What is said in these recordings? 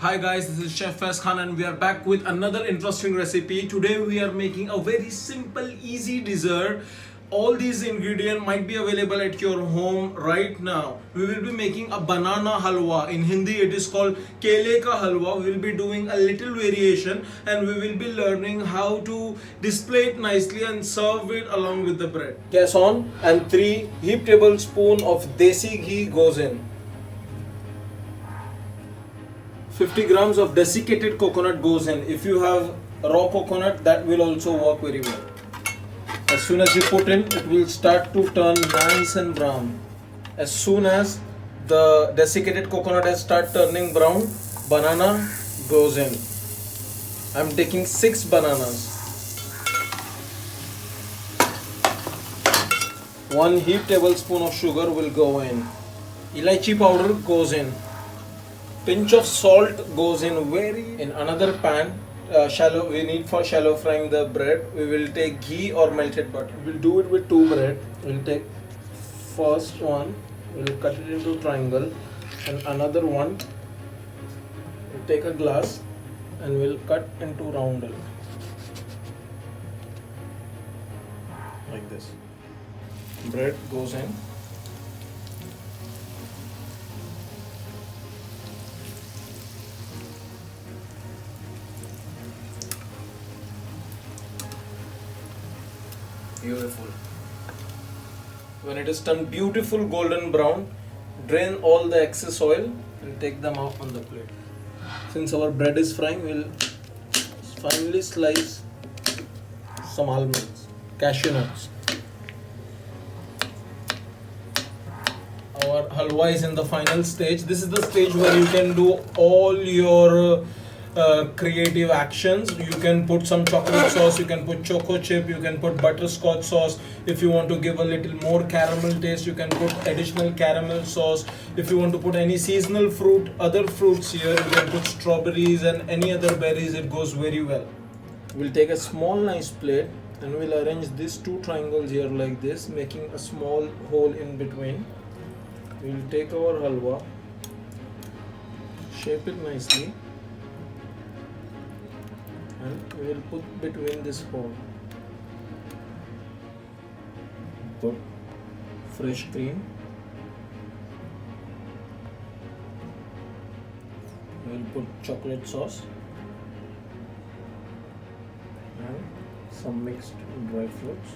Hi guys, this is Chef Khan and we are back with another interesting recipe. Today we are making a very simple, easy dessert. All these ingredients might be available at your home right now. We will be making a banana halwa. In Hindi it is called Kele ka halwa. We will be doing a little variation and we will be learning how to display it nicely and serve it along with the bread. Gas on and 3 heaped tablespoons of desi ghee goes in. 50 grams of desiccated coconut goes in. If you have raw coconut, that will also work very well. As soon as you put in, it will start to turn nice and brown. As soon as the desiccated coconut has started turning brown, banana goes in. I'm taking 6 bananas. 1 heaped tablespoon of sugar will go in. Elaichi powder goes in. Pinch of salt goes in in another pan. We need for shallow frying the bread. We will take ghee or melted butter. We'll do it with 2 bread. We'll take first one. We'll cut it into triangle, and another one. We'll take a glass and we'll cut into roundel like this. Bread goes in. Beautiful. When it is turned beautiful golden brown, drain all the excess oil and take them out on the plate. Since our bread is frying, we'll finely slice some almonds, cashew nuts. Our halwa is in the final stage. This is the stage where you can do all your creative actions. You can put some chocolate sauce, you can put choco chip, you can put butterscotch sauce. If you want to give a little more caramel taste, you can put additional caramel sauce. If you want to put any seasonal fruit, other fruits here, you can put strawberries and any other berries. It goes very well. We'll take a small nice plate and we'll arrange these 2 triangles here like this, making a small hole in between. We'll take our halwa, shape it nicely, and we will put between this hole. Put fresh cream. We will put chocolate sauce and some mixed dry fruits.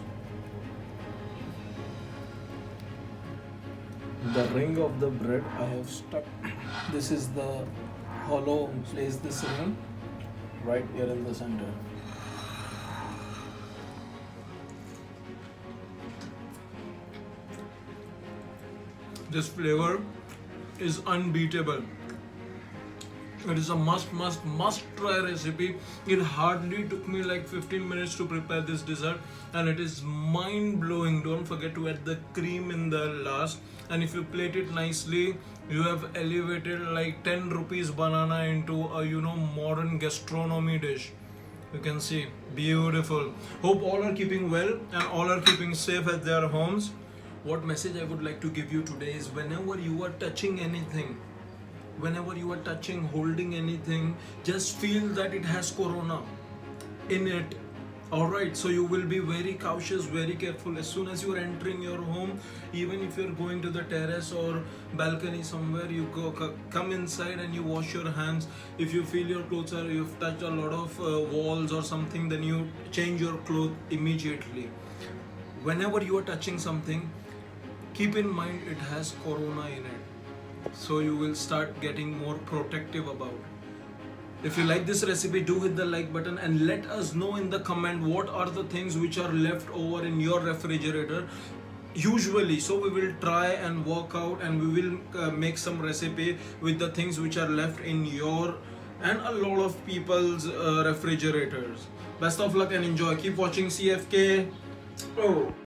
The ring of the bread I have stuck. This is the hollow. Place this ring right here in the center. This flavor is unbeatable. It is a must try recipe. It hardly took me like 15 minutes to prepare this dessert and it is mind blowing. Don't forget to add the cream in the last, and if you plate it nicely, you have elevated like 10 rupees banana into a modern gastronomy dish. You can see, beautiful. Hope all are keeping well and all are keeping safe at their homes. What message I would like to give you today is, whenever you are touching anything, whenever you are touching, holding anything, just feel that it has corona in it. Alright, so you will be very cautious, very careful. As soon as you are entering your home, even if you are going to the terrace or balcony somewhere, you come inside and you wash your hands. If you feel your clothes you've touched a lot of walls or something, then you change your clothes immediately. Whenever you are touching something, keep in mind it has corona in it. So you will start getting more protective about it. If you like this recipe, do hit the like button and let us know in the comment what are the things which are left over in your refrigerator usually. So we will try and work out and we will make some recipe with the things which are left in your and a lot of people's refrigerators. Best of luck and enjoy. Keep watching CFKO.